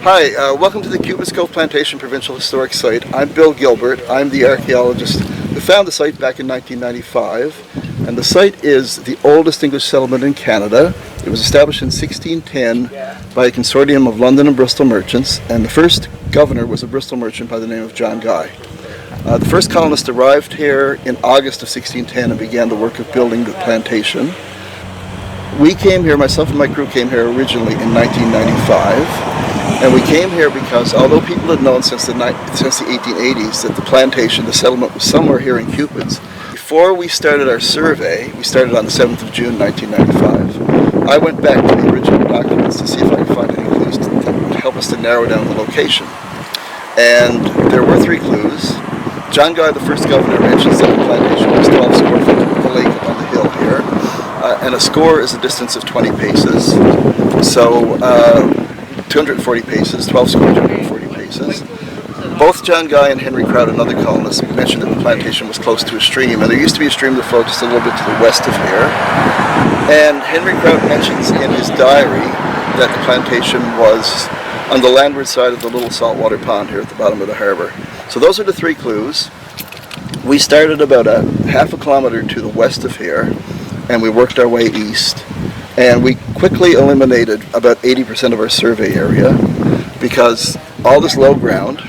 Hi, welcome to the Cupids Cove Plantation Provincial Historic Site. I'm Bill Gilbert. I'm the archaeologist who found the site back in 1995. And the site is the oldest English settlement in Canada. It was established in 1610 by a consortium of London and Bristol merchants, and the first governor was a Bristol merchant by the name of John Guy. The first colonists arrived here in August of 1610 and began the work of building the plantation. We came here, myself and my crew came here originally in 1995. And we came here because although people had known since the 1880s that the plantation, the settlement, was somewhere here in Cupids, before we started our survey, we started on the 7th of June 1995, I went back to the original documents to see if I could find any clues that would help us to narrow down the location. And there were 3 clues. John Guy, the first governor, mentions that the plantation was 12 square feet from the lake on the hill here, and a score is a distance of 20 paces. So 240 paces, 12 square, 240 paces. Both John Guy and Henry Crowd, another colonist, mentioned that the plantation was close to a stream, and there used to be a stream that flowed just a little bit to the west of here. And Henry Crowd mentions in his diary that the plantation was on the landward side of the little saltwater pond here at the bottom of the harbour. So those are the 3 clues. We started about a half a kilometre to the west of here, and we worked our way east. And we quickly eliminated about 80% of our survey area because all this low ground,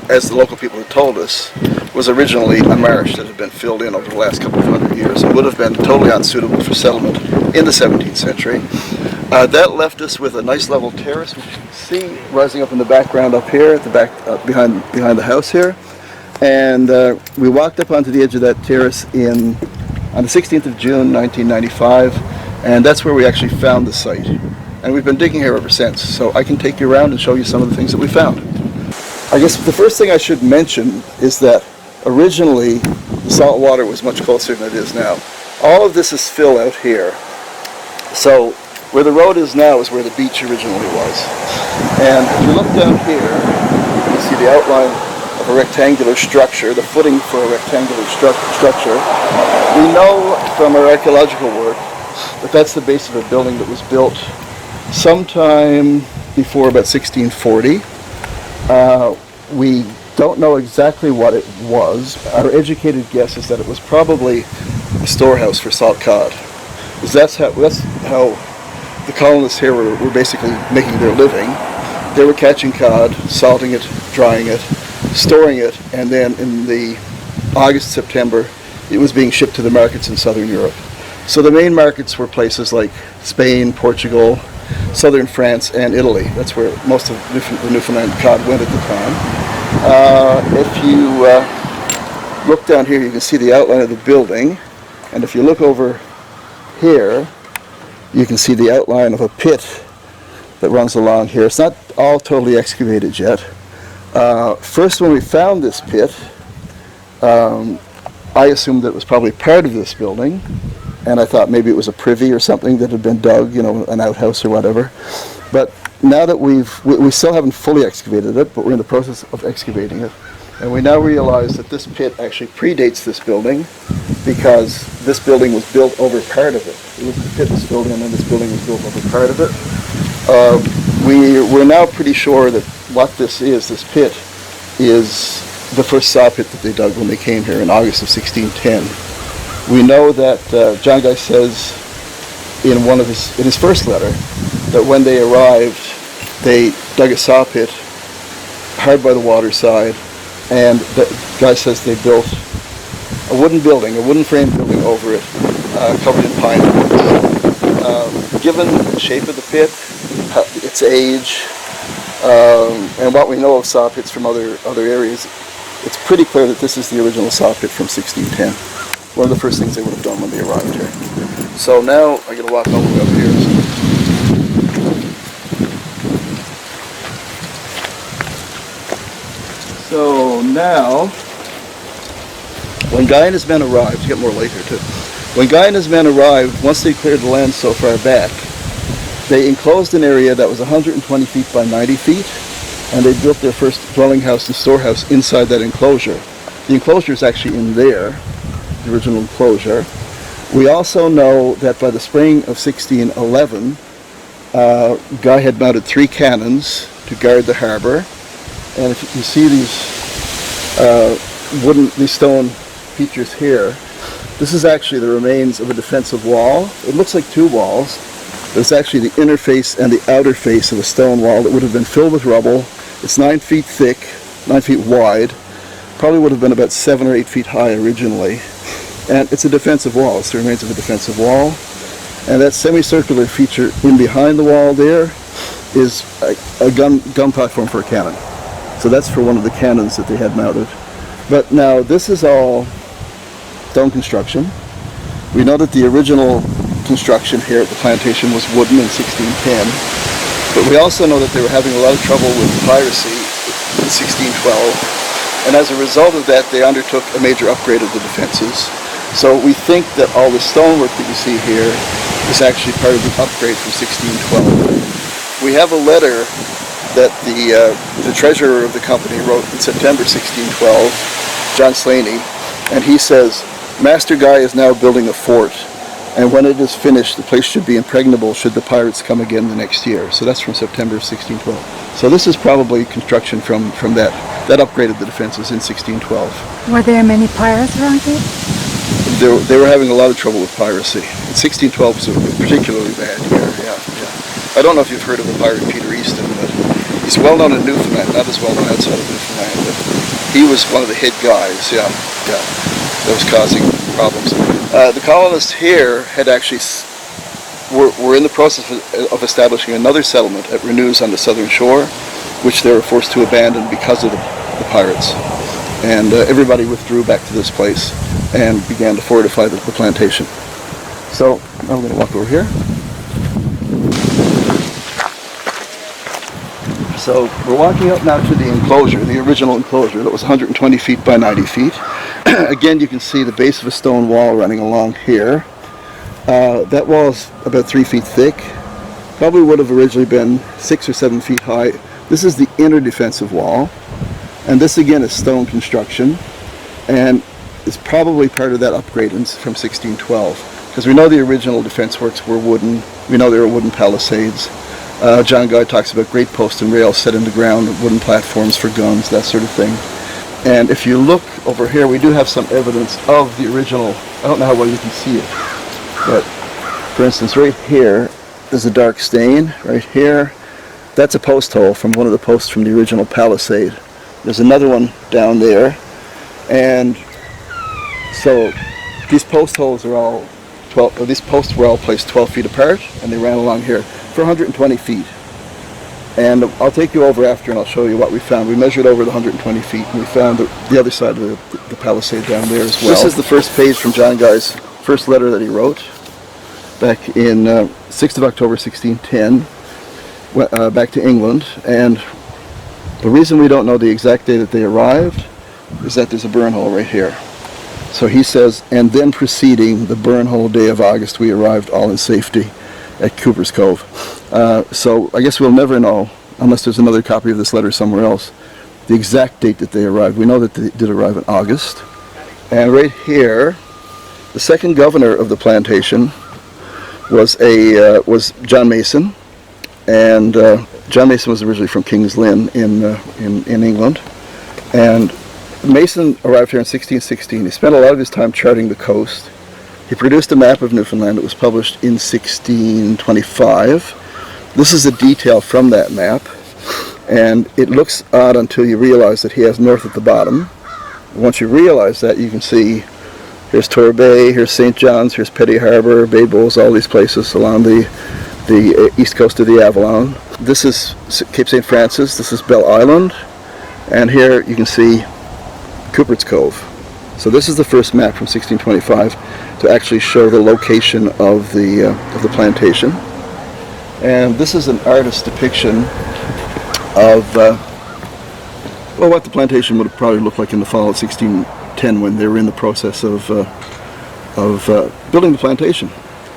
as the local people had told us, was originally a marsh that had been filled in over the last couple of hundred years and would have been totally unsuitable for settlement in the 17th century. That left us with a nice level terrace, which you can see rising up in the background up here at the back, behind the house here. And we walked up onto the edge of that terrace on the 16th of June 1995. And that's where we actually found the site. And we've been digging here ever since. So I can take you around and show you some of the things that we found. I guess the first thing I should mention is that originally the salt water was much closer than it is now. All of this is fill out here. So where the road is now is where the beach originally was. And if you look down here, you see the outline of a rectangular structure, the footing for a rectangular structure. We know from our archaeological work but that's the base of a building that was built sometime before about 1640. We don't know exactly what it was. Our educated guess is that it was probably a storehouse for salt cod. Because that's how the colonists here were basically making their living. They were catching cod, salting it, drying it, storing it, and then in the August, September, it was being shipped to the markets in southern Europe. So the main markets were places like Spain, Portugal, southern France, and Italy. That's where most of the Newfoundland cod went at the time. If you look down here, you can see the outline of the building. And if you look over here, you can see the outline of a pit that runs along here. It's not all totally excavated yet. First, when we found this pit, I assumed that it was probably part of this building. And I thought maybe it was a privy or something that had been dug, you know, an outhouse or whatever. But now that we still haven't fully excavated it, but we're in the process of excavating it. And we now realize that this pit actually predates this building because this building was built over part of it. It was the pit this building, and then this building was built over part of it. We're now pretty sure that what this pit, is the first saw pit that they dug when they came here in August of 1610. We know that John Guy says in his first letter that when they arrived, they dug a saw pit hard by the water side, and the guy says they built a wooden frame building over it, covered in pine needles. Given the shape of the pit, its age, and what we know of saw pits from other areas, it's pretty clear that this is the original saw pit from 1610. One of the first things they would have done when they arrived here. So now I'm going to walk all the way up here. So now, when Guy and his men arrived, to get more light here too, when Guy and his men arrived, once they cleared the land so far back, they enclosed an area that was 120 feet by 90 feet, and they built their first dwelling house and storehouse inside that enclosure. The enclosure is actually in there, the original enclosure. We also know that by the spring of 1611, Guy had mounted 3 cannons to guard the harbor. And if you see these these stone features here, this is actually the remains of a defensive wall. It looks like 2 walls, but it's actually the inner face and the outer face of a stone wall that would have been filled with rubble. It's 9 feet thick, 9 feet wide, probably would have been about 7 or 8 feet high originally. And it's a defensive wall. It's the remains of a defensive wall. And that semicircular feature in behind the wall there is a gun platform for a cannon. So that's for one of the cannons that they had mounted. But now this is all stone construction. We know that the original construction here at the plantation was wooden in 1610. But we also know that they were having a lot of trouble with piracy in 1612. And as a result of that, they undertook a major upgrade of the defenses. So we think that all the stonework that you see here is actually part of the upgrade from 1612. We have a letter that the treasurer of the company wrote in September 1612, John Slaney, and he says, "Master Guy is now building a fort, and when it is finished, the place should be impregnable should the pirates come again the next year." So that's from September of 1612. So this is probably construction from that upgraded the defenses in 1612. Were there many pirates around here? They were having a lot of trouble with piracy. In 1612 was a particularly bad year, yeah. I don't know if you've heard of the pirate Peter Easton, but he's well known in Newfoundland, not as well known outside of Newfoundland, but he was one of the head guys, that was causing problems. The colonists here had actually were in the process of establishing another settlement at Renews on the southern shore, which they were forced to abandon because of the pirates. And everybody withdrew back to this place and began to fortify the plantation. So I'm going to walk over here. So we're walking up now to the enclosure, the original enclosure that was 120 feet by 90 feet. Again, you can see the base of a stone wall running along here. That wall is about 3 feet thick. Probably would have originally been 6 or 7 feet high. This is the inner defensive wall. And this again is stone construction, and is probably part of that upgrade from 1612. Because we know the original defense works were wooden. We know they were wooden palisades. John Guy talks about great posts and rails set in the ground, wooden platforms for guns, that sort of thing. And if you look over here, we do have some evidence of the original. I don't know how well you can see it, but for instance, right here is a dark stain. Right here, that's a post hole from one of the posts from the original palisade. There's another one down there, and so these post holes are all these posts were all placed 12 feet apart, and they ran along here for 120 feet. And I'll take you over after and I'll show you what we found. We measured over the 120 feet, and we found the other side of the palisade down there as well. This is the first page from John Guy's first letter that he wrote back in 6th of October 1610, back to England. And the reason we don't know the exact day that they arrived is that there's a burn hole right here. So he says, "And then preceding the burn hole day of August, we arrived all in safety at Cooper's Cove." So I guess we'll never know, unless there's another copy of this letter somewhere else, the exact date that they arrived. We know that they did arrive in August. And right here, the second governor of the plantation was John Mason, and John Mason was originally from King's Lynn in England, and Mason arrived here in 1616. He spent a lot of his time charting the coast. He produced a map of Newfoundland that was published in 1625. This is a detail from that map, and it looks odd until you realize that he has north at the bottom. Once you realize that, you can see here's Torbay, here's St. John's, here's Petty Harbor, Bay Bulls, all these places along the east coast of the Avalon. This is Cape St. Francis, this is Bell Island, and here you can see Cupids Cove. So this is the first map from 1625 to actually show the location of the plantation. And this is an artist's depiction of what the plantation would have probably looked like in the fall of 1610 when they were in the process of building the plantation,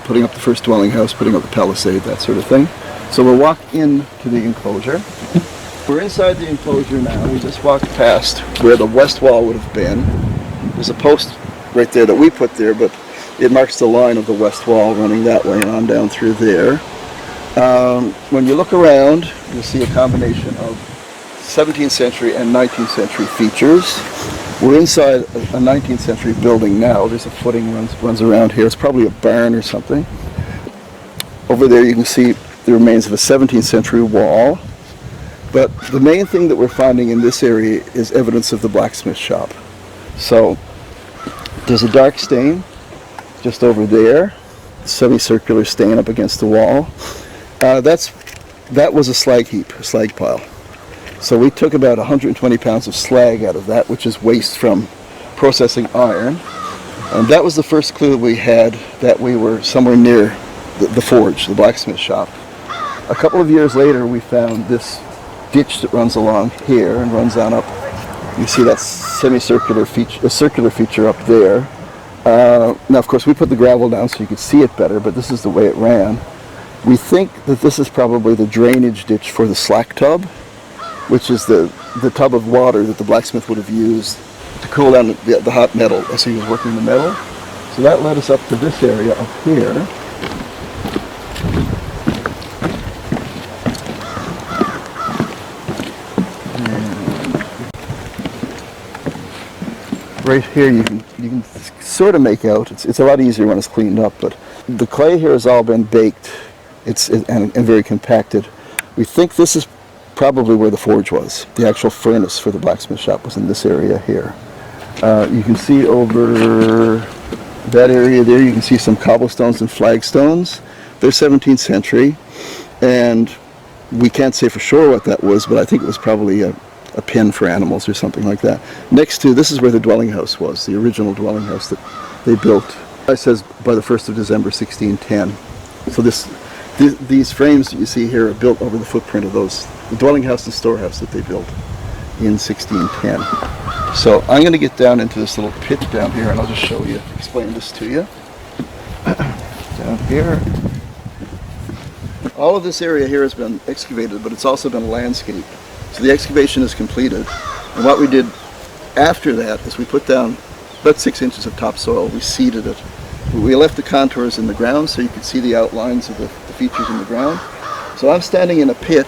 putting up the first dwelling house, putting up the palisade, that sort of thing. So we'll walk into the enclosure. We're inside the enclosure now. We just walked past where the west wall would have been. There's a post right there that we put there, but it marks the line of the west wall running that way and on down through there. When you look around, you'll see a combination of 17th century and 19th century features. We're inside a 19th century building now. There's a footing runs around here. It's probably a barn or something. Over there you can see the remains of a 17th century wall. But the main thing that we're finding in this area is evidence of the blacksmith shop. So there's a dark stain just over there, semicircular stain up against the wall. That was a slag heap, a slag pile. So we took about 120 pounds of slag out of that, which is waste from processing iron. And that was the first clue we had that we were somewhere near the forge, the blacksmith shop. A couple of years later, we found this ditch that runs along here and runs on up. You see that semicircular feature, a circular feature up there. Now, of course, we put the gravel down so you could see it better, but this is the way it ran. We think that this is probably the drainage ditch for the slack tub, which is the tub of water that the blacksmith would have used to cool down the hot metal as he was working the metal. So that led us up to this area up here. Right here you can sort of make out, it's a lot easier when it's cleaned up, but the clay here has all been baked and very compacted. We think this is probably where the forge was. The actual furnace for the blacksmith shop was in this area here. You can see over that area there, you can see some cobblestones and flagstones. They're 17th century, and we can't say for sure what that was, but I think it was probably a pen for animals or something like that. Next to, this is where the dwelling house was, the original dwelling house that they built. It says by the 1st of December 1610. So these frames that you see here are built over the footprint of those, the dwelling house and storehouse that they built in 1610. So I'm going to get down into this little pit down here and I'll just show you, explain this to you. Down here. All of this area here has been excavated, but it's also been landscaped. So the excavation is completed. And what we did after that is we put down about 6 inches of topsoil. We seeded it. We left the contours in the ground so you could see the outlines of the features in the ground. So I'm standing in a pit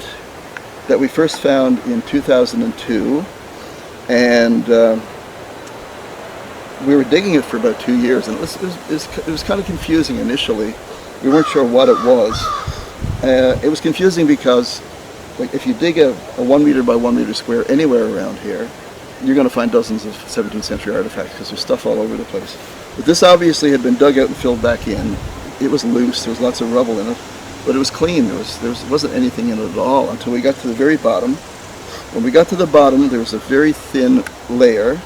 that we first found in 2002, and we were digging it for about 2 years, and it was kind of confusing initially. We weren't sure what it was. It was confusing because, like, if you dig a 1 meter by 1 meter square anywhere around here, you're going to find dozens of 17th century artifacts because there's stuff all over the place. But this obviously had been dug out and filled back in. It was loose, there was lots of rubble in it, but it was clean. There wasn't anything in it at all until we got to the very bottom. When we got to the bottom, there was a very thin layer,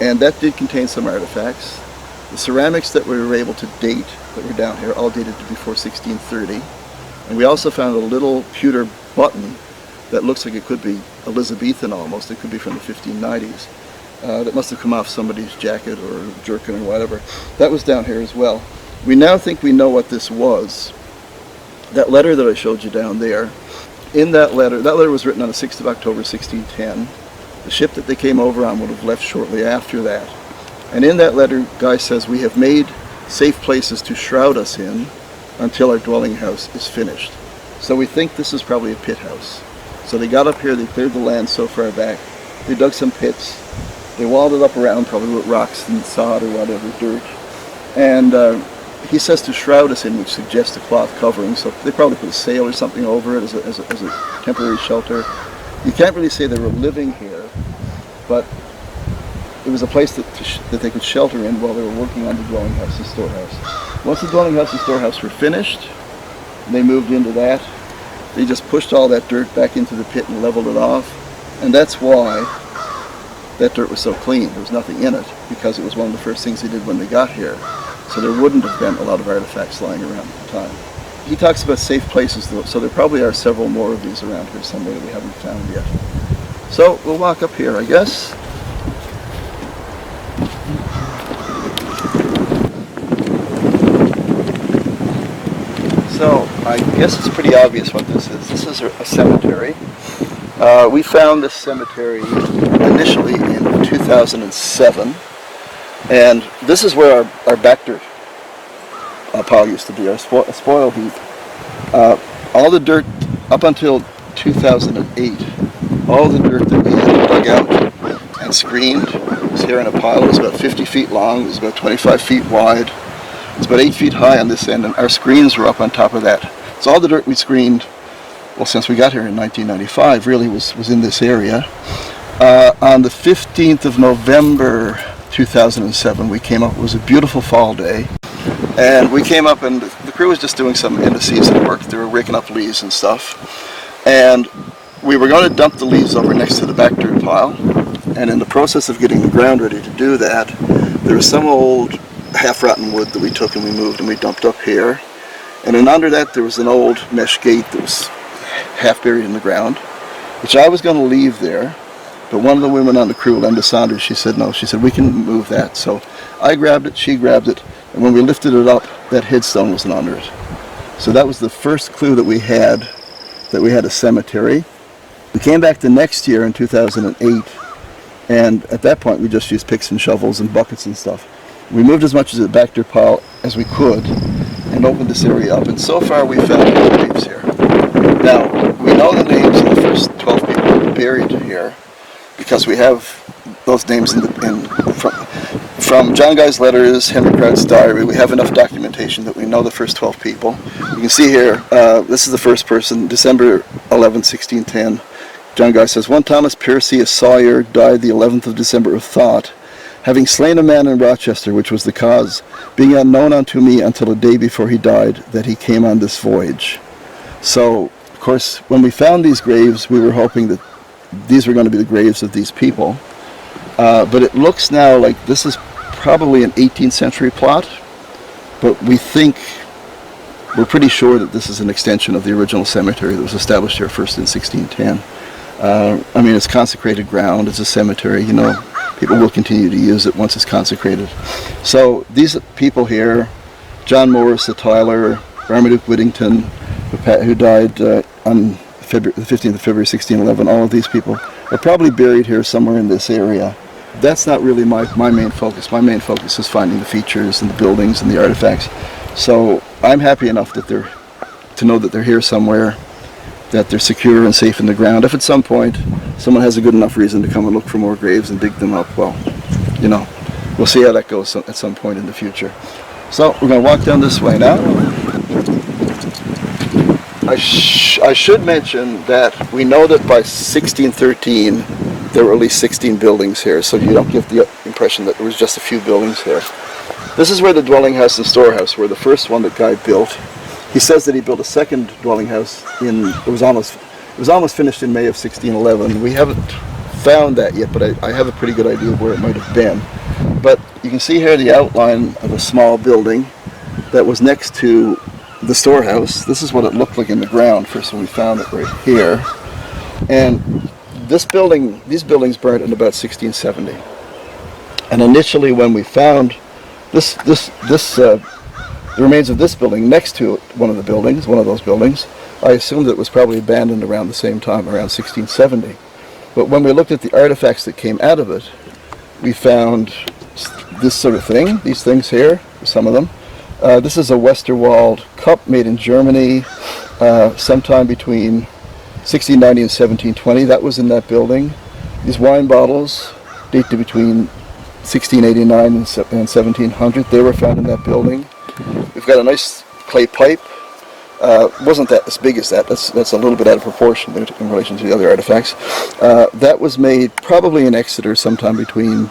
and that did contain some artifacts. The ceramics that we were able to date, that were down here, all dated to before 1630. And we also found a little pewter button that looks like it could be Elizabethan almost. It could be from the 1590s. That must have come off somebody's jacket or jerkin or whatever. That was down here as well. We now think we know what this was. That letter that I showed you down there, in that letter was written on the 6th of October 1610. The ship that they came over on would have left shortly after that. And in that letter, Guy says, "We have made safe places to shroud us in until our dwelling house is finished." So we think this is probably a pit house. So they got up here, they cleared the land so far back, they dug some pits, they walled it up around, probably with rocks and sod or whatever, dirt. And he says to shroud us in, which suggests a cloth covering, so they probably put a sail or something over it as a temporary shelter. You can't really say they were living here, but it was a place that they could shelter in while they were working on the dwelling house and storehouse. Once the dwelling house and storehouse were finished, they moved into that. They just pushed all that dirt back into the pit and leveled it off. And that's why that dirt was so clean. There was nothing in it, because it was one of the first things they did when they got here. So there wouldn't have been a lot of artifacts lying around at the time. He talks about safe places, though, so there probably are several more of these around here somewhere that we haven't found yet. So we'll walk up here, I guess. So I guess it's pretty obvious what this is. This is a cemetery. We found this cemetery initially in 2007, and this is where our back dirt pile used to be, a spoil heap. all the dirt up until 2008, all the dirt that we had dug out and screened was here in a pile. It was about 50 feet long, it was about 25 feet wide, it was about 8 feet high on this end, and our screens were up on top of that. So all the dirt we screened, well, since we got here in 1995, really was in this area. On the 15th of November 2007, we came up. It was a beautiful fall day, and we came up, and the crew was just doing some end-of-season work. They were raking up leaves and stuff, and we were going to dump the leaves over next to the back dirt pile, and in the process of getting the ground ready to do that, there was some old half-rotten wood that we took and we moved and we dumped up here, and then under that there was an old mesh gate that was half buried in the ground, which I was going to leave there. But one of the women on the crew, Linda Saunders, she said no. She said, we can move that. So I grabbed it, she grabbed it, and when we lifted it up, that headstone wasn't under it. So that was the first clue that we had a cemetery. We came back the next year in 2008, and at that point we just used picks and shovels and buckets and stuff. We moved as much of the back dirt pile as we could and opened this area up, and so far we found no graves here. Now, we know the names of the first 12 people buried here, because we have those names from John Guy's letters, Henry Crowd's diary. We have enough documentation that we know the first 12 people. You can see here, this is the first person, December 11, 1610. John Guy says, one Thomas Piercy, a sawyer, died the 11th of December of thought, having slain a man in Rochester, which was the cause, being unknown unto me until a day before he died, that he came on this voyage. So, of course, when we found these graves, we were hoping that these were going to be the graves of these people, but it looks now like this is probably an 18th century plot, but we're pretty sure that this is an extension of the original cemetery that was established here first in 1610. I mean, it's consecrated ground, it's a cemetery, you know, people will continue to use it once it's consecrated. So these people here, John Morris, the Tyler, Marmaduke Whittington, who died on the 15th of February 1611, all of these people are probably buried here somewhere in this area. That's not really my main focus. My main focus is finding the features and the buildings and the artifacts. So I'm happy enough that to know that they're here somewhere, that they're secure and safe in the ground. If at some point someone has a good enough reason to come and look for more graves and dig them up, well, you know, we'll see how that goes at some point in the future. So we're going to walk down this way now. I should mention that we know that by 1613 there were at least 16 buildings here, so you don't get the impression that there was just a few buildings here. This is where the dwelling house and storehouse were, the first one that Guy built. He says that he built a second dwelling house it was almost finished in May of 1611. We haven't found that yet, but I have a pretty good idea of where it might have been. But you can see here the outline of a small building that was next to the storehouse. This is what it looked like in the ground first when we found it right here. And these buildings burned in about 1670. And initially when we found the remains of this building next to one of those buildings, I assumed that it was probably abandoned around the same time, around 1670. But when we looked at the artifacts that came out of it, we found this sort of thing, these things here, some of them. This is a Westerwald cup made in Germany sometime between 1690 and 1720. That was in that building. These wine bottles date to between 1689 and 1700. They were found in that building. We've got a nice clay pipe. Wasn't that as big as that. That's a little bit out of proportion in relation to the other artifacts. That was made probably in Exeter, sometime between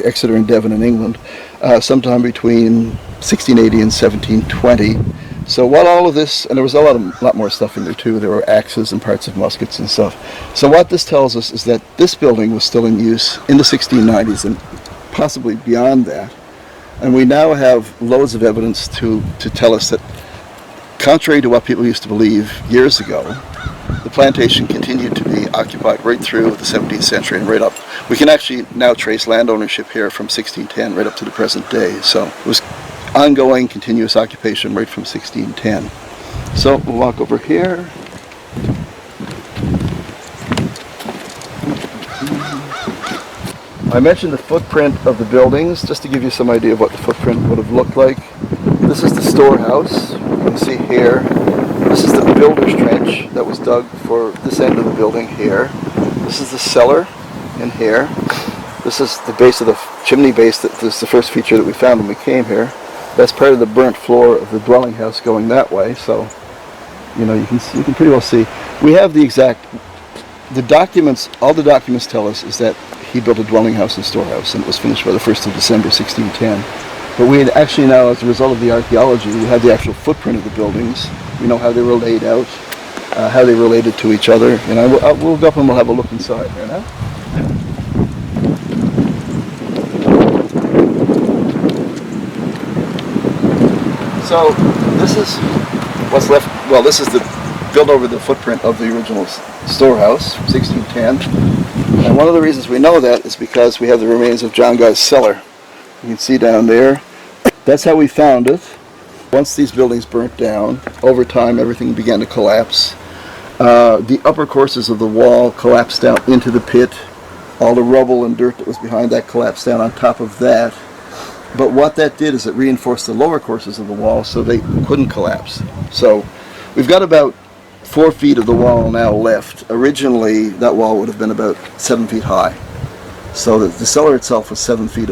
Exeter and Devon in England, sometime between 1680 and 1720. So while all of this, and there was a lot more stuff in there too. There were axes and parts of muskets and stuff. So what this tells us is that this building was still in use in the 1690s and possibly beyond that. And we now have loads of evidence to tell us that, contrary to what people used to believe years ago, the plantation continued to be occupied right through the 17th century and right up. We can actually now trace land ownership here from 1610 right up to the present day. So it was ongoing, continuous occupation right from 1610. So we'll walk over here. I mentioned the footprint of the buildings, just to give you some idea of what the footprint would have looked like. This is the storehouse. You can see here, This is the builder's trench that was dug for this end of the building here. This is the cellar in here. This is the base of the chimney base. That is the first feature that we found when we came here. That's part of the burnt floor of the dwelling house going that way. So, you know, you can pretty well see. We have the exact, the documents, all the documents tell us is that he built a dwelling house and storehouse, and it was finished by the 1st of December 1610. But we had actually now, as a result of the archaeology, we have the actual footprint of the buildings. We know how they were laid out, how they related to each other. And we'll go up and we'll have a look inside here now. So this is what's left. Well, this is the built over the footprint of the original storehouse, 1610. And one of the reasons we know that is because we have the remains of John Guy's cellar. You can see down there. That's how we found it. Once these buildings burnt down, over time everything began to collapse. The upper courses of the wall collapsed down into the pit. All the rubble and dirt that was behind that collapsed down on top of that. But what that did is it reinforced the lower courses of the wall so they couldn't collapse. So we've got about 4 feet of the wall now left. Originally that wall would have been about 7 feet high. So the cellar itself was 7 feet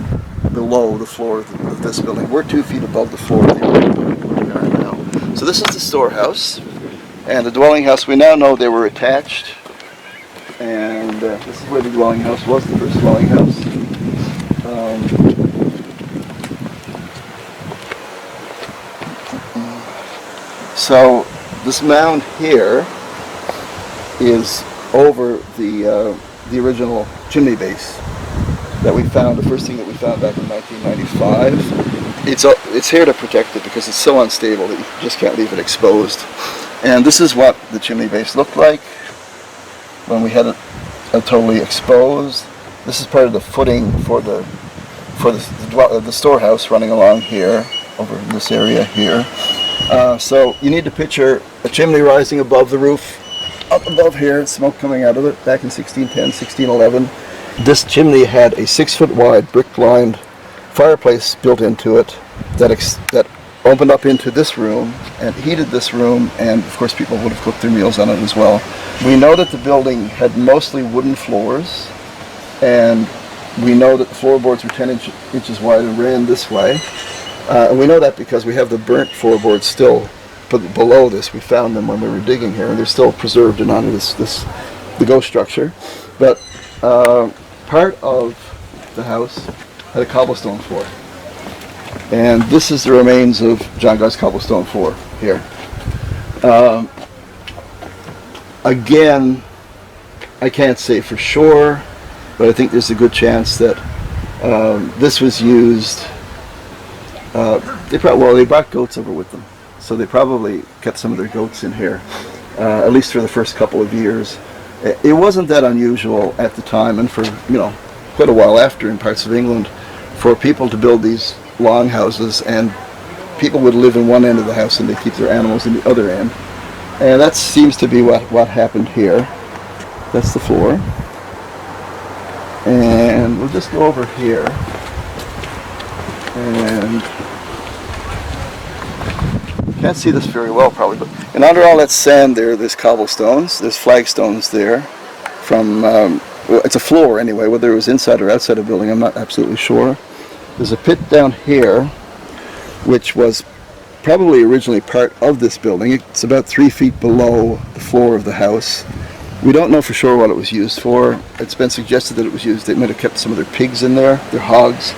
below the floor of this building. We're 2 feet above the floor of the building where we are now. So this is the storehouse. And the dwelling house, we now know they were attached. And this is where the dwelling house was, the first dwelling house. So this mound here is over the original chimney base that we found, the first thing that we found back in 1995. It's here to protect it because it's so unstable that you just can't leave it exposed. And this is what the chimney base looked like when we had it totally exposed. This is part of the footing for the storehouse running along here, over in this area here. So you need to picture a chimney rising above the roof, up above here, smoke coming out of it back in 1610, 1611. This chimney had a 6-foot wide brick-lined fireplace built into it that opened up into this room and heated this room, and of course people would have cooked their meals on it as well. We know that the building had mostly wooden floors, and we know that the floorboards were 10 inches wide and ran this way. And we know that because we have the burnt floorboards still below this. We found them when we were digging here, and they're still preserved and on the ghost structure. But part of the house had a cobblestone floor. And this is the remains of John Guy's cobblestone floor here. Again, I can't say for sure, but I think there's a good chance that this was used. They brought goats over with them, so they probably kept some of their goats in here, at least for the first couple of years. It wasn't that unusual at the time, and for quite a while after in parts of England, for people to build these long houses, and people would live in one end of the house and they keep their animals in the other end. And that seems to be what happened here. That's the floor. And we'll just go over here. And you can't see this very well probably, but and under all that sand there's cobblestones, there's flagstones there from, it's a floor anyway, whether it was inside or outside a building, I'm not absolutely sure. There's a pit down here, which was probably originally part of this building. It's about 3 feet below the floor of the house. We don't know for sure what it was used for. It's been suggested that it was used, they might have kept some of their pigs in there, their hogs.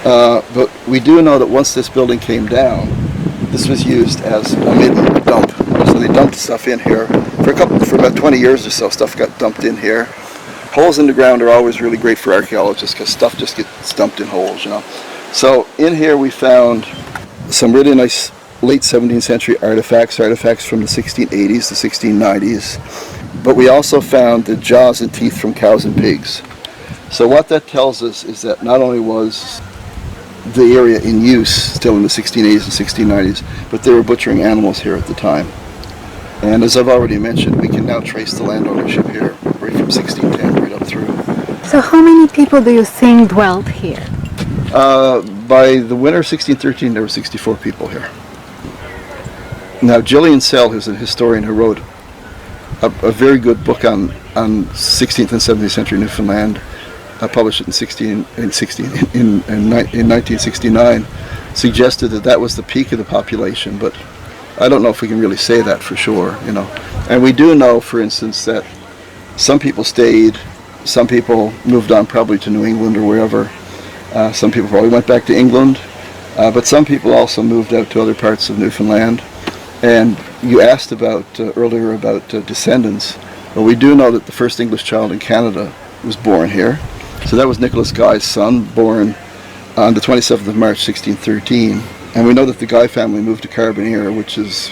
But we do know that once this building came down, this was used as a midden, a dump. So they dumped stuff in here. For about 20 years or so, stuff got dumped in here. Holes in the ground are always really great for archaeologists because stuff just gets dumped in holes, So in here we found some really nice late 17th century artifacts from the 1680s to 1690s. But we also found the jaws and teeth from cows and pigs. So what that tells us is that not only was the area in use still in the 1680s and 1690s, but they were butchering animals here at the time. And as I've already mentioned, we can now trace the land ownership here right from 1610 right up through. So how many people do you think dwelt here? By the winter of 1613, there were 64 people here. Now, Gillian Sell, who's a historian who wrote a very good book on 16th and 17th century Newfoundland, published it in 1969, suggested that was the peak of the population, but I don't know if we can really say that for sure, you know. And we do know, for instance, that some people stayed, some people moved on probably to New England or wherever. Some people probably went back to England, but some people also moved out to other parts of Newfoundland. And you asked about earlier about descendants. Well, we do know that the first English child in Canada was born here. So that was Nicholas Guy's son, born on the 27th of March, 1613. And we know that the Guy family moved to Carbonear, which is,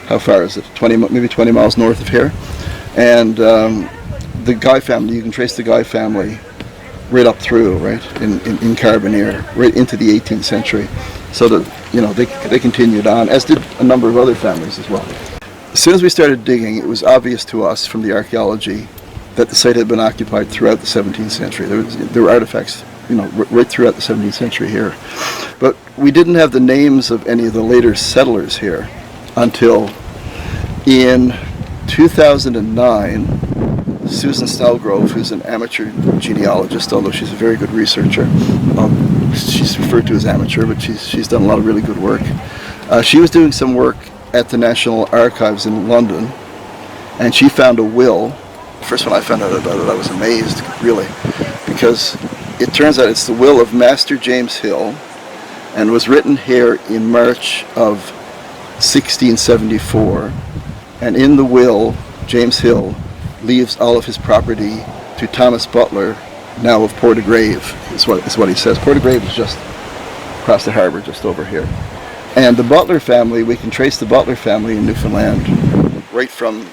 how far is it? Maybe 20 miles north of here. And the Guy family, you can trace the Guy family right up through, right, in Carbonear, right into the 18th century. So that, you know, they continued on, as did a number of other families as well. As soon as we started digging, it was obvious to us from the archaeology that the site had been occupied throughout the 17th century. There were artifacts, you know, right throughout the 17th century here. But we didn't have the names of any of the later settlers here until in 2009, Susan Snellgrove, who's an amateur genealogist, although she's a very good researcher. She's referred to as amateur, but she's done a lot of really good work. She was doing some work at the National Archives in London, and she found a will. The first when I found out about it, I was amazed, really, because it turns out it's the will of Master James Hill, and was written here in March of 1674. And in the will, James Hill leaves all of his property to Thomas Butler, now of Portagrave, is what he says. Portagrave is just across the harbor, just over here. And the Butler family, we can trace the Butler family in Newfoundland right from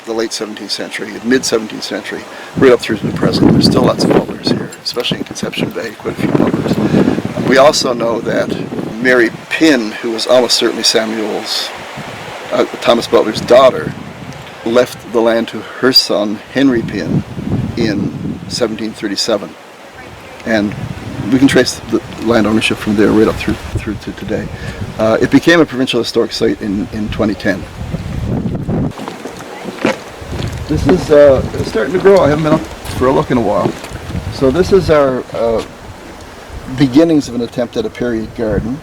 the late 17th century, mid-17th century, right up through to the present. There's still lots of Butlers here, especially in Conception Bay, quite a few Butlers. We also know that Mary Pinn, who was almost certainly Thomas Butler's daughter, left the land to her son, Henry Pinn, in 1737. And we can trace the land ownership from there right up through to today. It became a provincial historic site in 2010. This is starting to grow. I haven't been up for a look in a while. So this is our beginnings of an attempt at a period garden.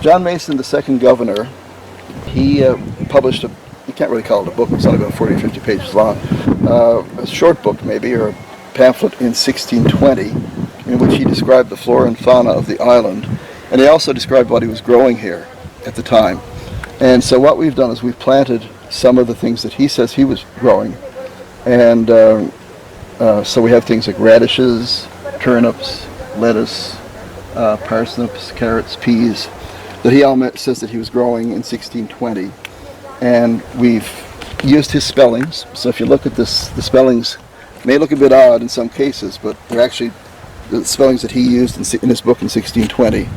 John Mason, the second governor, he published you can't really call it a book, it's only about 40 or 50 pages long, a short book maybe, or a pamphlet in 1620, in which he described the flora and fauna of the island, and he also described what he was growing here at the time. And so what we've done is we've planted some of the things that he says he was growing, and so we have things like radishes, turnips, lettuce, parsnips, carrots, peas, that he all says that he was growing in 1620. And we've used his spellings. So if you look at this, the spellings may look a bit odd in some cases, but they're actually the spellings that he used in his book in 1620.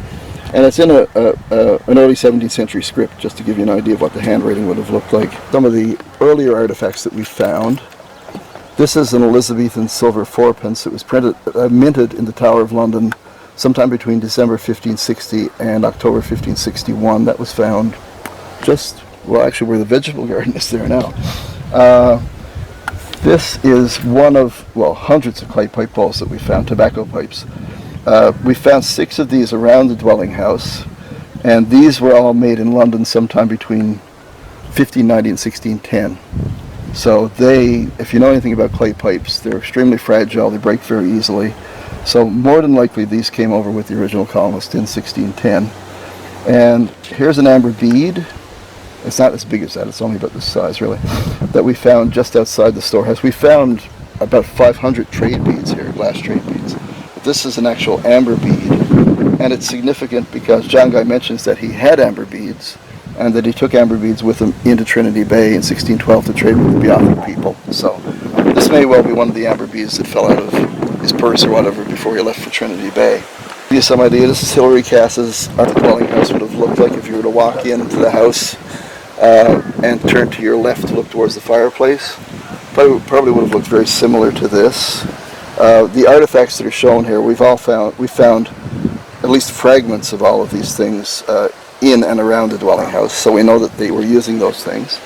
And it's in an early 17th century script, just to give you an idea of what the handwriting would have looked like. Some of the earlier artifacts that we found. This is an Elizabethan silver fourpence. It was minted in the Tower of London sometime between December 1560 and October 1561. That was found just, well, actually where the vegetable garden is there now. This is one of, well, hundreds of clay pipe bowls that we found, tobacco pipes. We found 6 of these around the dwelling house, and these were all made in London sometime between 1590 and 1610. So if you know anything about clay pipes, they're extremely fragile, they break very easily. So more than likely these came over with the original colonists in 1610. And here's an amber bead. It's not as big as that, it's only about this size really, that we found just outside the storehouse. We found about 500 trade beads here, glass trade beads. But this is an actual amber bead, and it's significant because John Guy mentions that he had amber beads, and that he took amber beads with him into Trinity Bay in 1612 to trade with the Beothuk people. So this may well be one of the amber beads that fell out of his purse or whatever before he left for Trinity Bay. To give you some idea, this is Hilary Cass's our dwelling house would have looked like if you were to walk into the house and turn to your left to look towards the fireplace. Probably would have looked very similar to this. The artifacts that are shown here, we found at least fragments of all of these things in and around the dwelling house, so we know that they were using those things.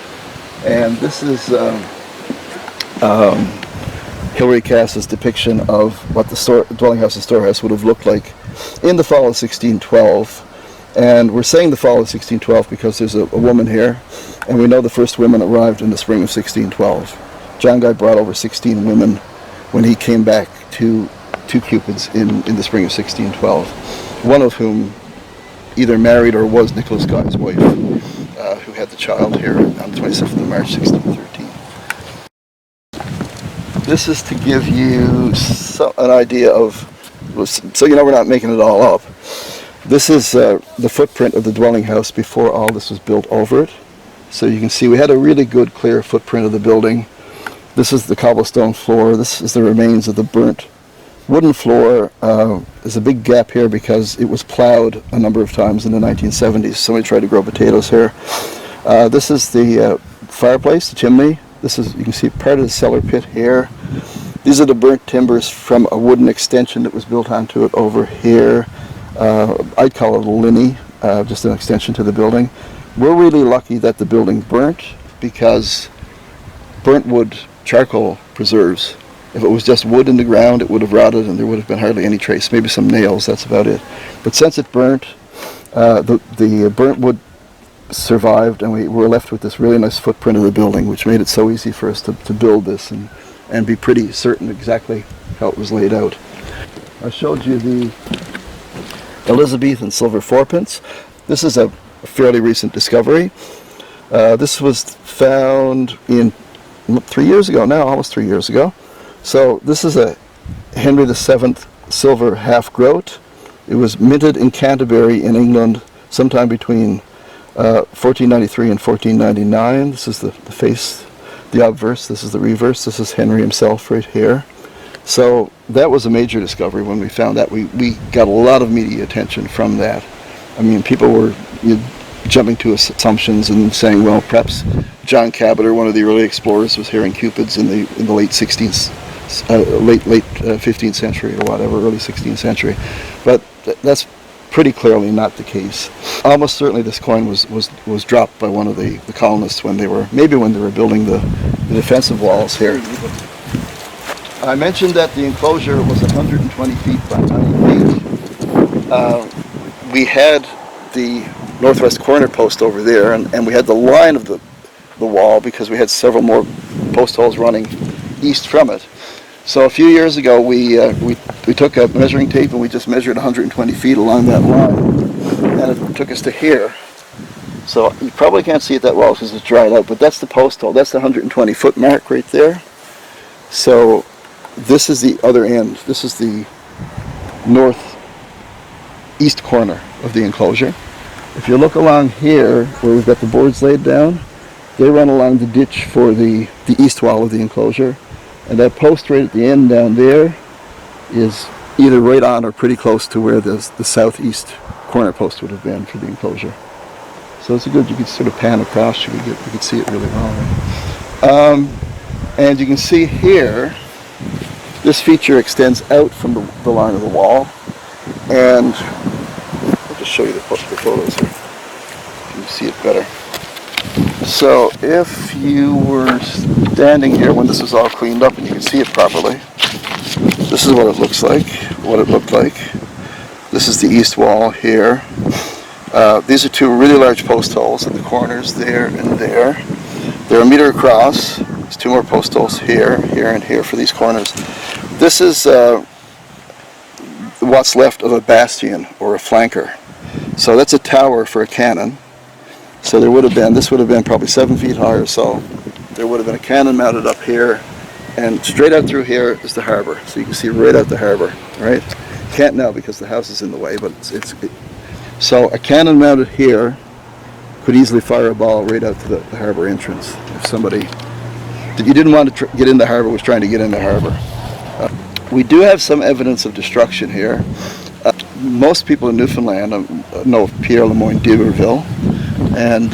And this is Hilary Cass's depiction of what the dwelling house and storehouse would have looked like in the fall of 1612. And we're saying the fall of 1612 because there's a woman here, and we know the first women arrived in the spring of 1612. John Guy brought over 16 women when he came back to Cupids in the spring of 1612, one of whom either married or was Nicholas Guy's wife, who had the child here on the 27th of March 1613. This is to give you an idea of, so you know we're not making it all up. This is the footprint of the dwelling house before all this was built over it. So you can see we had a really good clear footprint of the building. This is the cobblestone floor. This is the remains of the burnt wooden floor. There's a big gap here because it was plowed a number of times in the 1970s. Somebody tried to grow potatoes here. This is the fireplace, the chimney. This is, you can see part of the cellar pit here. These are the burnt timbers from a wooden extension that was built onto it over here. I'd call it a linny, just an extension to the building. We're really lucky that the building burnt because burnt wood charcoal preserves. If it was just wood in the ground, it would have rotted and there would have been hardly any trace, maybe some nails, that's about it. But since it burnt, the burnt wood survived, and we were left with this really nice footprint of the building, which made it so easy for us to build this and be pretty certain exactly how it was laid out. I showed you the Elizabethan silver fourpence. This is a fairly recent discovery. This was found in 3 years ago now, almost 3 years ago. So this is a Henry VII silver half-groat. It was minted in Canterbury in England sometime between 1493 and 1499. This is the face, the obverse. This is the reverse. This is Henry himself right here. So that was a major discovery when we found that. We got a lot of media attention from that. I mean, people were jumping to assumptions and saying, well, perhaps John Cabot, or one of the early explorers, was here in Cupids in the late 16th, late 15th century or whatever, early 16th century. But that's pretty clearly not the case. Almost certainly this coin was dropped by one of the colonists when they were building the defensive walls here. I mentioned that the enclosure was 120 feet by 90 feet. We had the northwest corner post over there, and we had the line of the wall because we had several more post holes running east from it. So a few years ago we took a measuring tape and we just measured 120 feet along that line, and it took us to here. So you probably can't see it that well because it's dried out, but that's the post hole. That's the 120 foot mark right there. So this is the other end. This is the northeast corner of the enclosure. If you look along here where we've got the boards laid down, they run along the ditch for the east wall of the enclosure. And that post right at the end down there is either right on or pretty close to where the southeast corner post would have been for the enclosure. So it's good, you could sort of pan across, you could see it really well. And you can see here, this feature extends out from the line of the wall. And I'll just show you the photos here. You can see it better. So if you were standing here when this was all cleaned up and you can see it properly, this is what it looks like, what it looked like. This is the east wall here. These are two really large post holes at the corners there and there. They're 1 meter across. There's two more post holes here, here, and here for these corners. This is what's left of a bastion or a flanker. So that's a tower for a cannon. So there would have been, this would have been probably 7 feet high or so. There would have been a cannon mounted up here, and straight out through here is the harbor. So you can see right out the harbor, right? Can't now because the house is in the way, but so a cannon mounted here could easily fire a ball right out to the harbor entrance if somebody that you didn't want to get in the harbor was trying to get in the harbor. We do have some evidence of destruction here. Most people in Newfoundland know of Pierre Le Moyne d'Iberville, and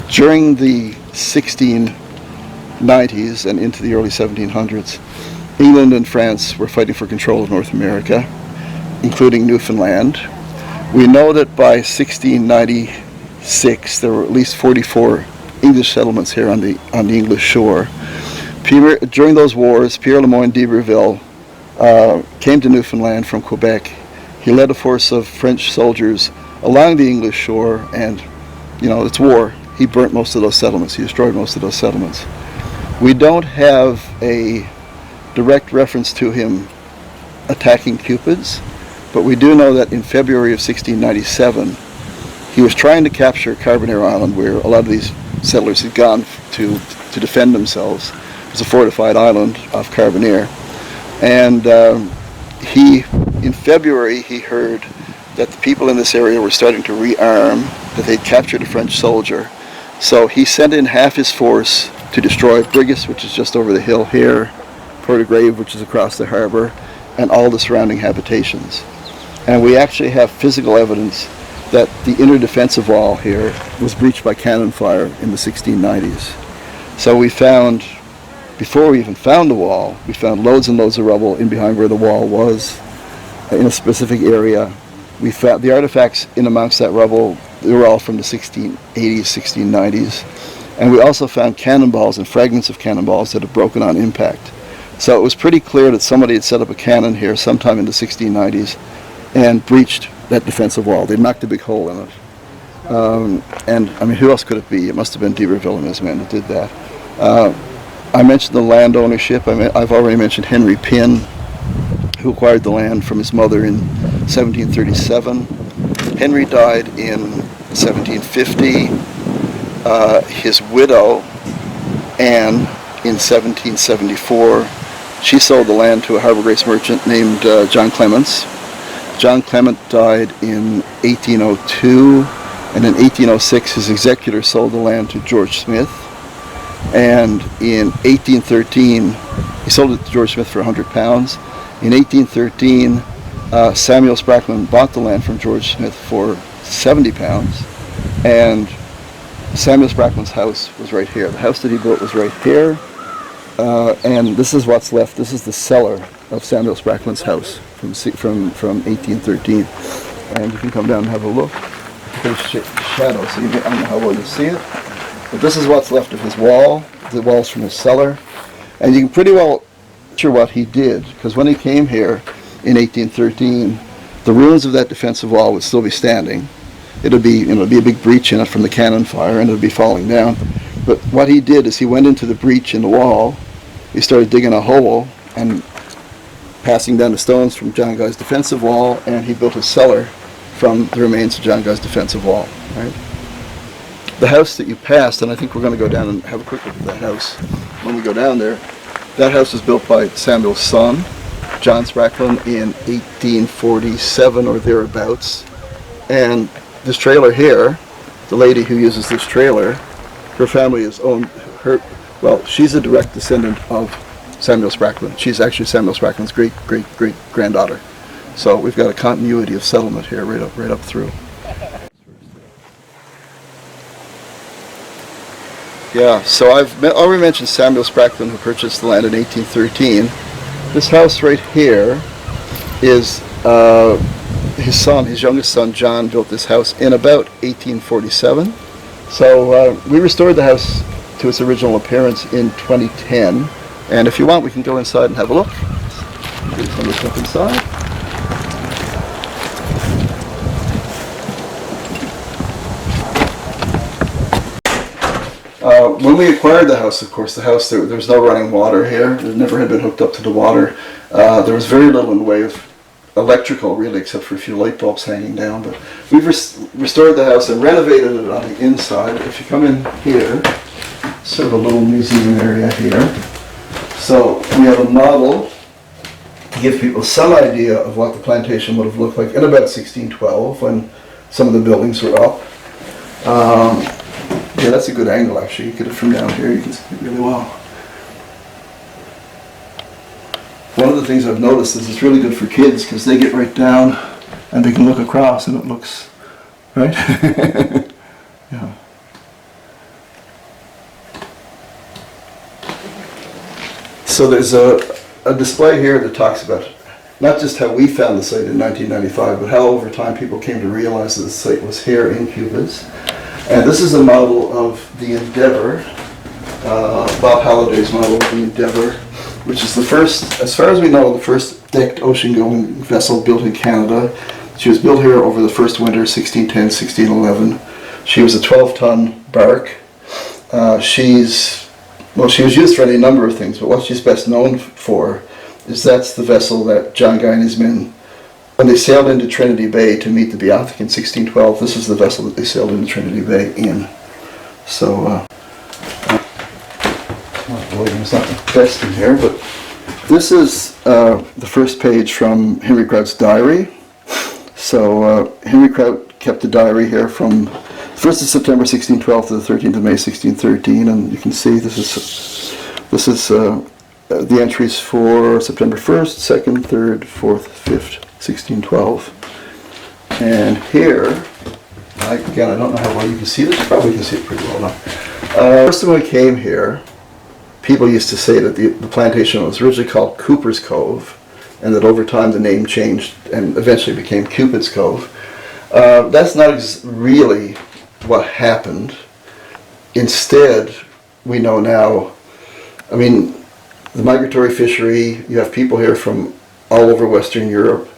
during the 1690s and into the early 1700s, England and France were fighting for control of North America, including Newfoundland. We know that by 1696 there were at least 44 English settlements here on the English shore. During those wars, Pierre Le Moyne d'Iberville came to Newfoundland from Quebec. He led a force of French soldiers along the English shore, and it's war. He burnt most of those settlements. He destroyed most of those settlements. We don't have a direct reference to him attacking Cupids, but we do know that in February of 1697 he was trying to capture Carbonear Island, where a lot of these settlers had gone to defend themselves. It was a fortified island off Carbonear, and in February he heard that the people in this area were starting to rearm, that they'd captured a French soldier. So he sent in half his force to destroy Brigus, which is just over the hill here, Portagrave, which is across the harbor, and all the surrounding habitations. And we actually have physical evidence that the inner defensive wall here was breached by cannon fire in the 1690s. So we found, before we even found the wall, we found loads and loads of rubble in behind where the wall was, in a specific area. We found the artifacts in amongst that rubble. They were all from the 1680s, 1690s. And we also found cannonballs and fragments of cannonballs that had broken on impact. So it was pretty clear that somebody had set up a cannon here sometime in the 1690s and breached that defensive wall. They knocked a big hole in it. And I mean, who else could it be? It must have been d'Iberville and his men that did that. I mentioned the land ownership. I've already mentioned Henry Pinn, who acquired the land from his mother in 1737. Henry died in 1750. His widow, Anne, in 1774, she sold the land to a Harbour Grace merchant named John Clements. John Clement died in 1802, and in 1806 his executor sold the land to George Smith. And in 1813, he sold it to George Smith for £100. In 1813, Samuel Sprackman bought the land from George Smith for £70, and Samuel Sprackman's house was right here. The house that he built was right here, and this is what's left. This is the cellar of Samuel Sprackman's house from 1813, and you can come down and have a look. There's shadow, so I don't know how well you see it, but this is what's left of his wall. The walls from his cellar, and you can pretty well picture what he did, because when he came here in 1813, the ruins of that defensive wall would still be standing. It'd be a big breach in it from the cannon fire, and it'd be falling down. But what he did is he went into the breach in the wall. He started digging a hole and passing down the stones from John Guy's defensive wall, and he built a cellar from the remains of John Guy's defensive wall. Right? The house that you passed, and I think we're going to go down and have a quick look at that house when we go down there. That house was built by Samuel's son, John Sprackman, in 1847 or thereabouts. And this trailer here, the lady who uses this trailer, her family is she's a direct descendant of Samuel Sprackman. She's actually Samuel Sprackman's great-great-great-granddaughter. So we've got a continuity of settlement here right up through. Yeah, so I've already mentioned Samuel Sprackman, who purchased the land in 1813. This house right here is his youngest son, John, built this house in about 1847. So we restored the house to its original appearance in 2010. And if you want, we can go inside and have a look. Let's look inside. When we acquired the house, of course, there was no running water here. It never had been hooked up to the water. There was very little in the way of electrical, really, except for a few light bulbs hanging down. But we've restored the house and renovated it on the inside. If you come in here, sort of a little museum area here. So we have a model to give people some idea of what the plantation would have looked like in about 1612 when some of the buildings were up. Yeah, that's a good angle, actually. You get it from down here, you can see it really well. One of the things I've noticed is it's really good for kids because they get right down and they can look across and it looks, right? Yeah. So there's a display here that talks about not just how we found the site in 1995, but how over time people came to realize that the site was here in Cupids. And this is a model of the Endeavour, Bob Halliday's model of the Endeavour, which is the first, as far as we know, the first decked ocean-going vessel built in Canada. She was built here over the first winter, 1610, 1611. She was a 12-ton bark. She was used for any number of things, but what she's best known for is that's the vessel that John Guy and his men, when they sailed into Trinity Bay to meet the Beothuk in 1612, this is the vessel that they sailed into Trinity Bay in. So, it's not the best in here, but this is the first page from Henry Kraut's diary. So Henry Kraut kept a diary here from 1st of September 1612 to the 13th of May 1613, and you can see this is the entries for September 1st, 2nd, 3rd, 4th, 5th, 1612. And here, again, I don't know how well you can see this. You probably can see it pretty well now. First time I came here, people used to say that the plantation was originally called Cooper's Cove, and that over time the name changed and eventually became Cupid's Cove. That's not really what happened. Instead, we know now, I mean, the migratory fishery, you have people here from all over Western Europe,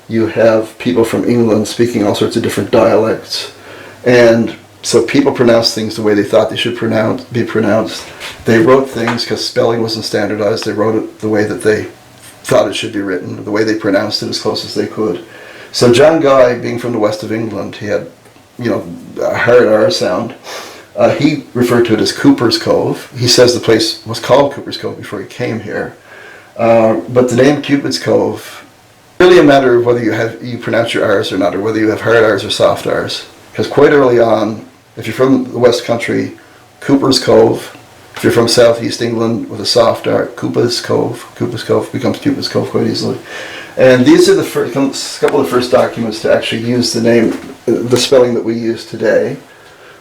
you have people from England speaking all sorts of different dialects, and so people pronounced things the way they thought they should be pronounced. They wrote things, because spelling wasn't standardized, they wrote it the way that they thought it should be written, the way they pronounced it as close as they could. So John Guy, being from the west of England, he had, a hard R sound. He referred to it as Cooper's Cove. He says the place was called Cooper's Cove before he came here. But the name Cupid's Cove, really a matter of whether you pronounce your R's or not, or whether you have hard R's or soft R's. Because quite early on, if you're from the West Country, Cooper's Cove. If you're from Southeast England with a soft R, Cupids Cove becomes Cupid's Cove quite easily. And these are the couple of the first documents to actually use the name, the spelling that we use today.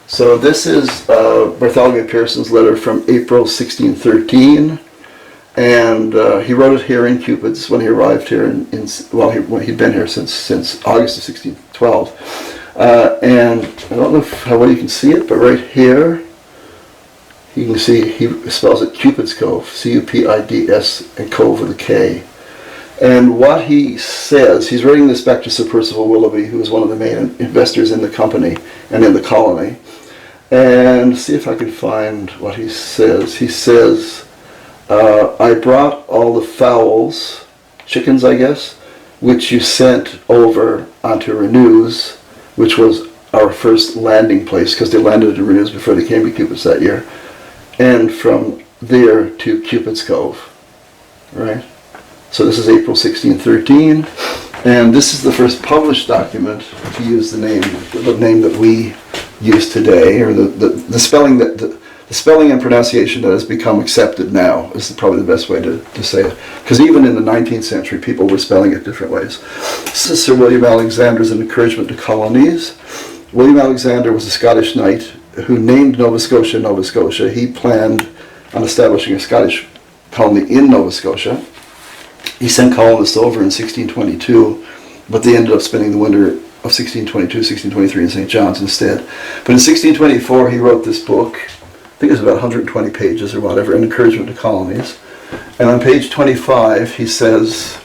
So this is Bartholomew Pearson's letter from April 1613, and he wrote it here in Cupids when he arrived here. He'd been here since August of 1612. And I don't know how well you can see it, but right here, you can see he spells it Cupid's Cove, C-U-P-I-D-S, and Cove with a K. And what he says, he's writing this back to Sir Percival Willoughby, who was one of the main investors in the company and in the colony. And see if I can find what he says. He says, I brought all the fowls, chickens I guess, which you sent over onto Renews, which was our first landing place, because they landed in Renews before they came to Cupids that year. And from there to Cupid's Cove, right? So this is April 1613, and this is the first published document to use the name that we use today, or the spelling and pronunciation that has become accepted now is probably the best way to say it. Because even in the 19th century, people were spelling it different ways. This is Sir William Alexander's An Encouragement to Colonies. William Alexander was a Scottish knight who named Nova Scotia Nova Scotia. He planned on establishing a Scottish colony in Nova Scotia. He sent colonists over in 1622, but they ended up spending the winter of 1622, 1623 in St. John's instead. But in 1624 he wrote this book, I think it's about 120 pages or whatever, An Encouragement to Colonies. And on page 25 he says,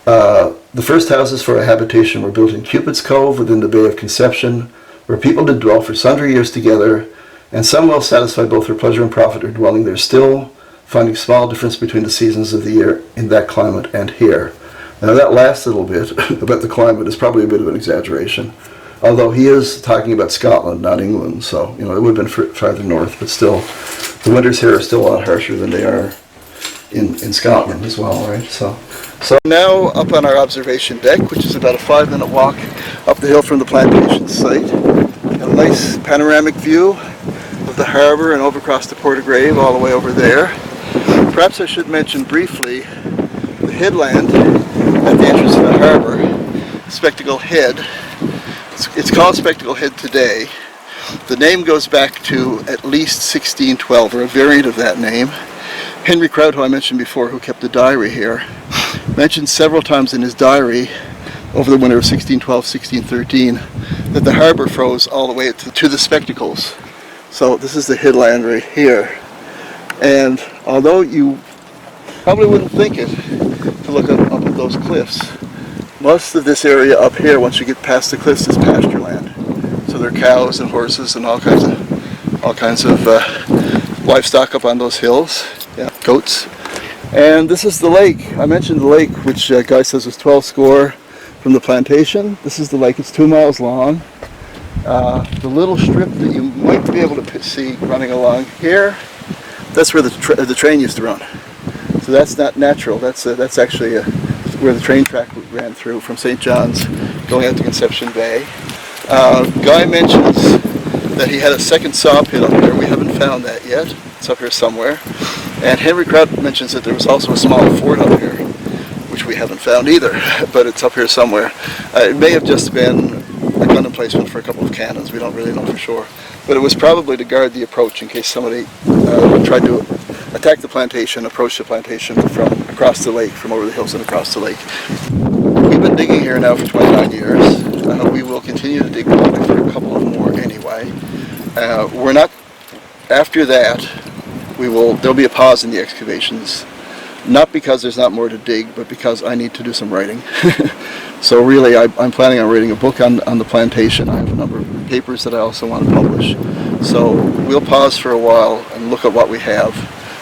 the first houses for a habitation were built in Cupid's Cove within the Bay of Conception, where people did dwell for sundry years together, and some well satisfied both for pleasure and profit are dwelling there still, finding small difference between the seasons of the year in that climate and here. Now that last little bit about the climate is probably a bit of an exaggeration, although he is talking about Scotland, not England, so it would have been farther north, but still, the winters here are still a lot harsher than they are in Scotland as well, right? So now up on our observation deck, which is about a 5-minute walk up the hill from the plantation site. A nice panoramic view of the harbour and over across the Port of Grave all the way over there. Perhaps I should mention briefly the headland at the entrance of the harbour, Spectacle Head. It's called Spectacle Head today. The name goes back to at least 1612, or a variant of that name. Henry Kraut, who I mentioned before, who kept a diary here, mentioned several times in his diary over the winter of 1612, 1613, that the harbor froze all the way to the spectacles. So this is the headland right here. And although you probably wouldn't think it to look up at those cliffs, most of this area up here, once you get past the cliffs, is pasture land. So there are cows and horses and all kinds of livestock up on those hills. Yeah, goats. And this is the lake. I mentioned the lake, which Guy says was 12 score from the plantation. This is the lake. It's 2 miles long. The little strip that you might be able to see running along here, that's where the train used to run. So that's not natural. That's actually where the train track ran through from St. John's going out to Conception Bay. Guy mentions that he had a second saw pit up here. We haven't found that yet. It's up here somewhere. And Henry Kraut mentions that there was also a small fort up here, which we haven't found either, but it's up here somewhere. It may have just been a gun emplacement for a couple of cannons. We don't really know for sure. But it was probably to guard the approach in case somebody tried to attack the plantation, approach the plantation from across the lake, from over the hills and across the lake. We've been digging here now for 29 years. We will continue to dig probably for a couple of more anyway. We're not, after that, there'll be a pause in the excavations, not because there's not more to dig, but because I need to do some writing. So really, I'm planning on writing a book on the plantation. I have a number of papers that I also want to publish. So we'll pause for a while and look at what we have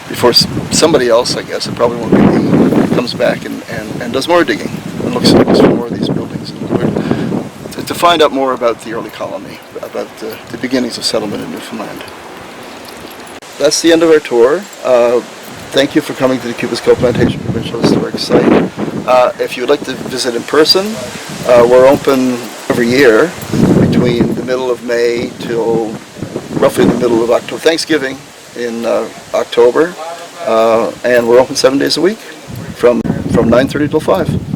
before somebody else, I guess, it probably won't be me, comes back and does more digging and looks for more of these buildings to find out more about the early colony, about the beginnings of settlement in Newfoundland. That's the end of our tour. Thank you for coming to the Cupids Cove Plantation Provincial Historic Site. If you would like to visit in person, we're open every year between the middle of May till roughly the middle of October, Thanksgiving in October, and we're open 7 days a week from 9:30 till 5.